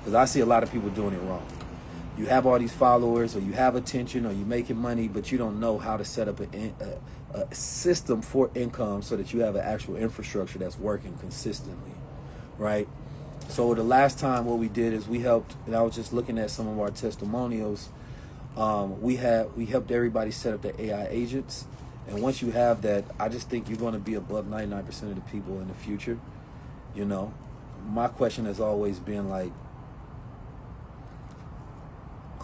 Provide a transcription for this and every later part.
Because I see a lot of people doing it wrong. You have all these followers, or you have attention, or you're making money, but you don't know how to set up a system for income so that you have an actual infrastructure that's working consistently, right? So the last time what we did is we helped, and I was just looking at some of our testimonials. We helped everybody set up the AI agents, and once you have that, I just think you're going to be above 99% of the people in the future. You know, my question has always been like,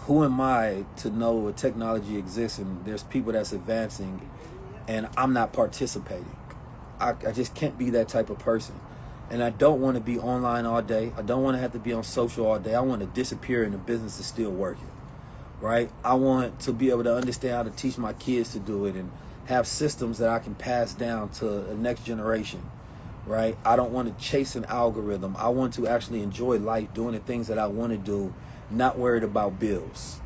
who am I to know a technology exists and there's people that's advancing and I'm not participating? I just can't be that type of person. And I don't want to be online all day. I don't want to have to be on social all day. I want to disappear and the business is still working, right? I want to be able to understand how to teach my kids to do it and have systems that I can pass down to the next generation, right? I don't want to chase an algorithm. I want to actually enjoy life doing the things that I want to do, not worried about bills,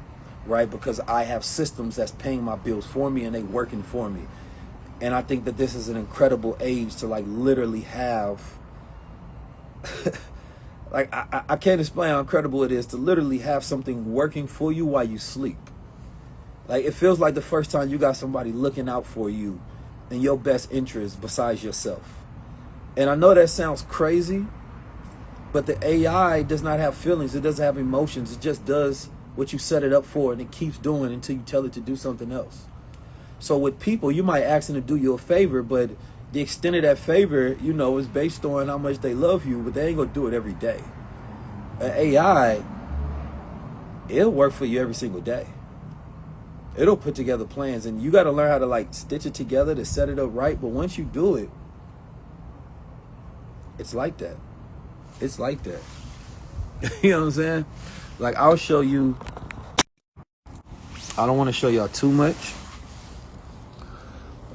right? Because I have systems that's paying my bills for me and they working for me. And I think that this is an incredible age to like literally have, like I can't explain how incredible it is to literally have something working for you while you sleep. Like it feels like the first time you got somebody looking out for you in your best interest besides yourself. And I know that sounds crazy, but the AI does not have feelings. It doesn't have emotions. It just does what you set it up for, and it keeps doing until you tell it to do something else. So with people, you might ask them to do you a favor, but the extent of that favor, you know, is based on how much they love you, but they ain't gonna do it every day. An AI, it'll work for you every single day. It'll put together plans, and you got to learn how to like stitch it together to set it up right. But once you do it, it's like that. It's like that. You know what I'm saying? Like I'll show you. I don't want to show y'all too much,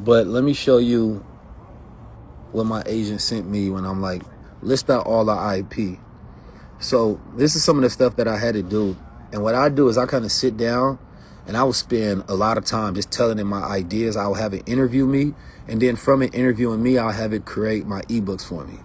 but let me show you what my agent sent me when I'm like, list out all our IP. So this is some of the stuff that I had to do. And what I do is I kind of sit down and I will spend a lot of time just telling him my ideas. I'll have it interview me. And then from it interviewing me, I'll have it create my ebooks for me.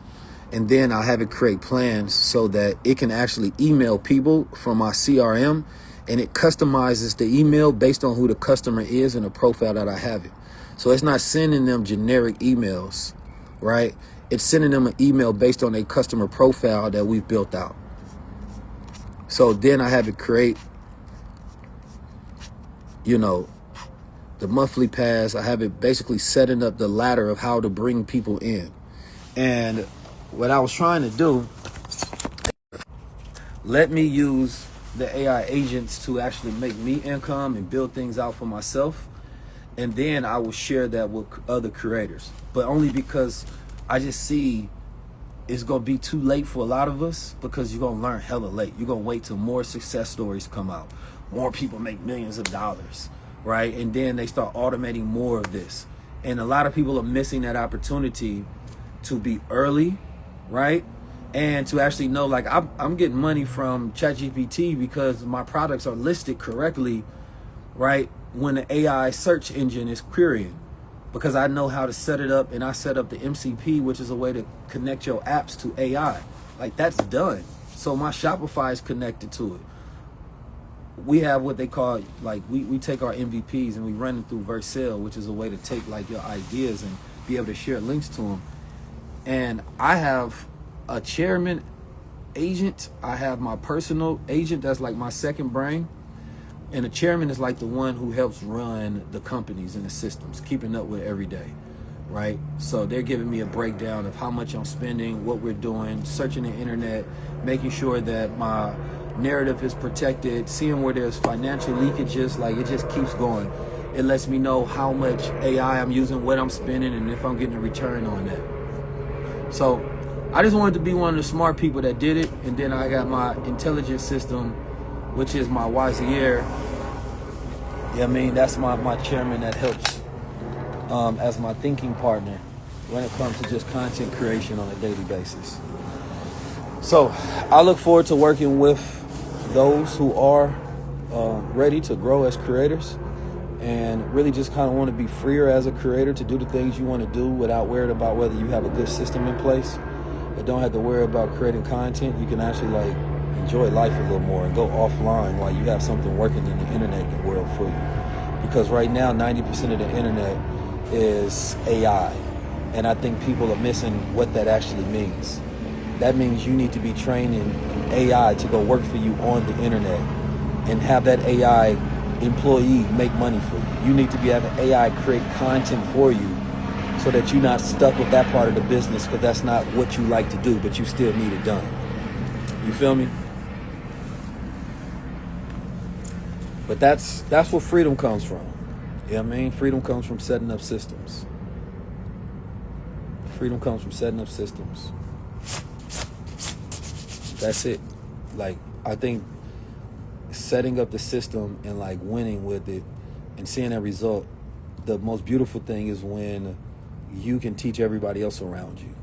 And then I'll have it create plans so that it can actually email people from my CRM, and it customizes the email based on who the customer is and the profile that I have it. So it's not sending them generic emails, right? It's sending them an email based on a customer profile that we've built out. So then I have it create, you know, the monthly pass. I have it basically setting up the ladder of how to bring people in. And what I was trying to do, let me use the AI agents to actually make me income and build things out for myself. And then I will share that with other creators, but only because I just see it's going to be too late for a lot of us, because you're going to learn hella late. You're going to wait till more success stories come out. More people make millions of dollars, right? And then they start automating more of this. And a lot of people are missing that opportunity to be early, right? And to actually know, like, I'm getting money from ChatGPT because my products are listed correctly, right? When the AI search engine is querying, because I know how to set it up, and I set up the MCP, which is a way to connect your apps to AI. Like, that's done. So my Shopify is connected to it. We have what they call, like, we take our MVPs and we run them through Vercel, which is a way to take like your ideas and be able to share links to them. And I have a chairman agent. I have my personal agent that's like my second brain. And the chairman is like the one who helps run the companies and the systems, keeping up with every day, right? So they're giving me a breakdown of how much I'm spending, what we're doing, searching the internet, making sure that my narrative is protected, seeing where there's financial leakages. Like, it just keeps going. It lets me know how much AI I'm using, what I'm spending, and if I'm getting a return on that. So I just wanted to be one of the smart people that did it. And then I got my intelligence system, which is my Wazir. Yeah, I mean, that's my chairman that helps as my thinking partner when it comes to just content creation on a daily basis. So I look forward to working with those who are ready to grow as creators, and really just kind of want to be freer as a creator to do the things you want to do without worrying about whether you have a good system in place. You don't have to worry about creating content. You can actually like enjoy life a little more and go offline while you have something working in the internet world for you. Because right now, 90% of the internet is AI. And I think people are missing what that actually means. That means you need to be trained in AI to go work for you on the internet and have that AI employee make money for you. You need to be having AI create content for you so that you're not stuck with that part of the business, because that's not what you like to do, but you still need it done. You feel me? But that's where freedom comes from. You know what I mean? Freedom comes from setting up systems. Freedom comes from setting up systems. That's it. Like, I think setting up the system and like winning with it and seeing that result, the most beautiful thing is when you can teach everybody else around you,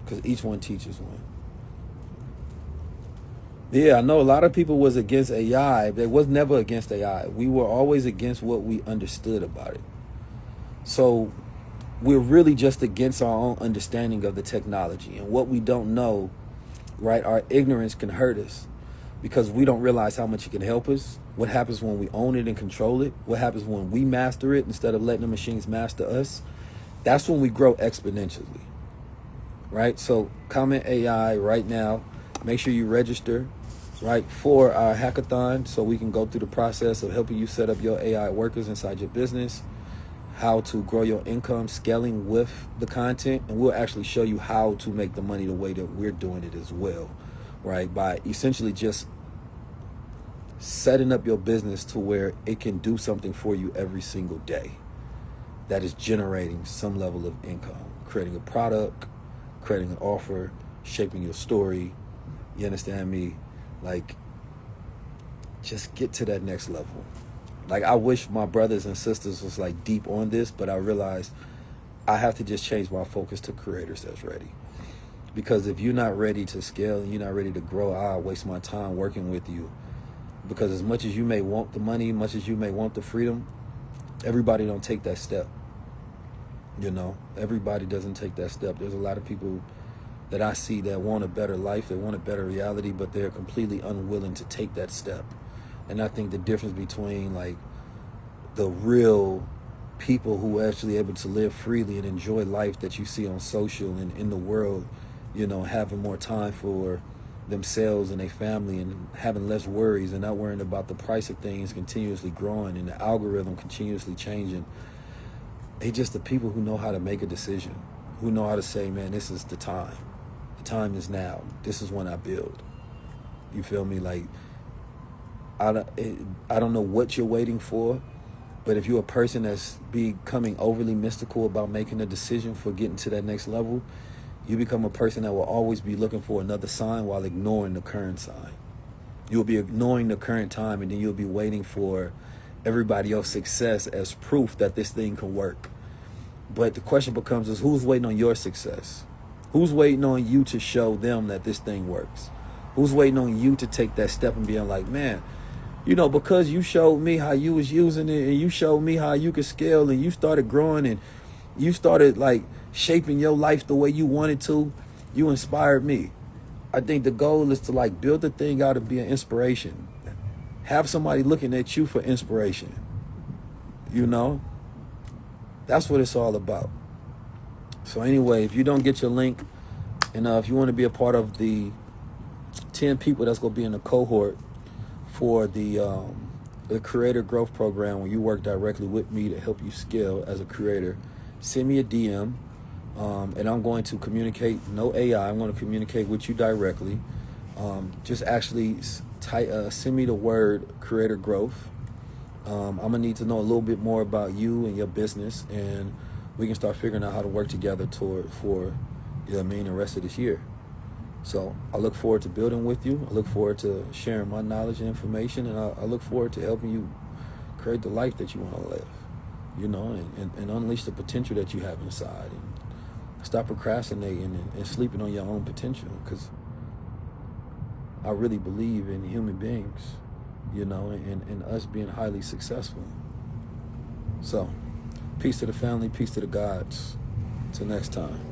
because each one teaches one. Yeah, I know a lot of people was against AI. They was never against AI. We were always against what we understood about it. So we're really just against our own understanding of the technology and what we don't know, right? Our ignorance can hurt us because we don't realize how much it can help us. What happens when we own it and control it? What happens when we master it instead of letting the machines master us? That's when we grow exponentially, right? So comment AI right now. Make sure you register, right, for our hackathon so we can go through the process of helping you set up your AI workers inside your business, how to grow your income, scaling with the content, and we'll actually show you how to make the money the way that we're doing it as well, right? By essentially just setting up your business to where it can do something for you every single day that is generating some level of income, creating a product, creating an offer, shaping your story. You understand me? Like, just get to that next level. Like, I wish my brothers and sisters was like deep on this, but I realized I have to just change my focus to creators that's ready. Because if you're not ready to scale and you're not ready to grow, I'll waste my time working with you. Because as much as you may want the money, much as you may want the freedom, everybody don't take that step. You know, everybody doesn't take that step. There's a lot of people that I see that want a better life, they want a better reality, but they're completely unwilling to take that step. And I think the difference between like the real people who are actually able to live freely and enjoy life that you see on social and in the world, you know, having more time for themselves and their family and having less worries and not worrying about the price of things continuously growing and the algorithm continuously changing. They just the people who know how to make a decision, who know how to say, man, this is the time. The time is now. This is when I build. You feel me? Like, I don't know what you're waiting for, but if you're a person that's becoming overly mystical about making a decision for getting to that next level, you become a person that will always be looking for another sign while ignoring the current sign. You'll be ignoring the current time, and then you'll be waiting for everybody else's success as proof that this thing can work. But the question becomes is who's waiting on your success? Who's waiting on you to show them that this thing works? Who's waiting on you to take that step and being like, man, you know, because you showed me how you was using it and you showed me how you could scale and you started growing and you started like shaping your life the way you wanted to, you inspired me. I think the goal is to like build the thing out and be an inspiration. Have somebody looking at you for inspiration. You know? That's what it's all about. So anyway, if you don't get your link, and if you want to be a part of the 10 people that's going to be in the cohort for the Creator Growth Program, where you work directly with me to help you scale as a creator, send me a DM, and I'm going to communicate, no AI, I'm going to communicate with you directly. Just actually send me the word Creator Growth. I'm going to need to know a little bit more about you and your business, and we can start figuring out how to work together for, you know what I mean, the rest of this year. So I look forward to building with you. I look forward to sharing my knowledge and information, and I look forward to helping you create the life that you want to live, you know, and unleash the potential that you have inside, and stop procrastinating and sleeping on your own potential, because I really believe in human beings, you know, and us being highly successful. So, peace to the family, peace to the gods. Till next time.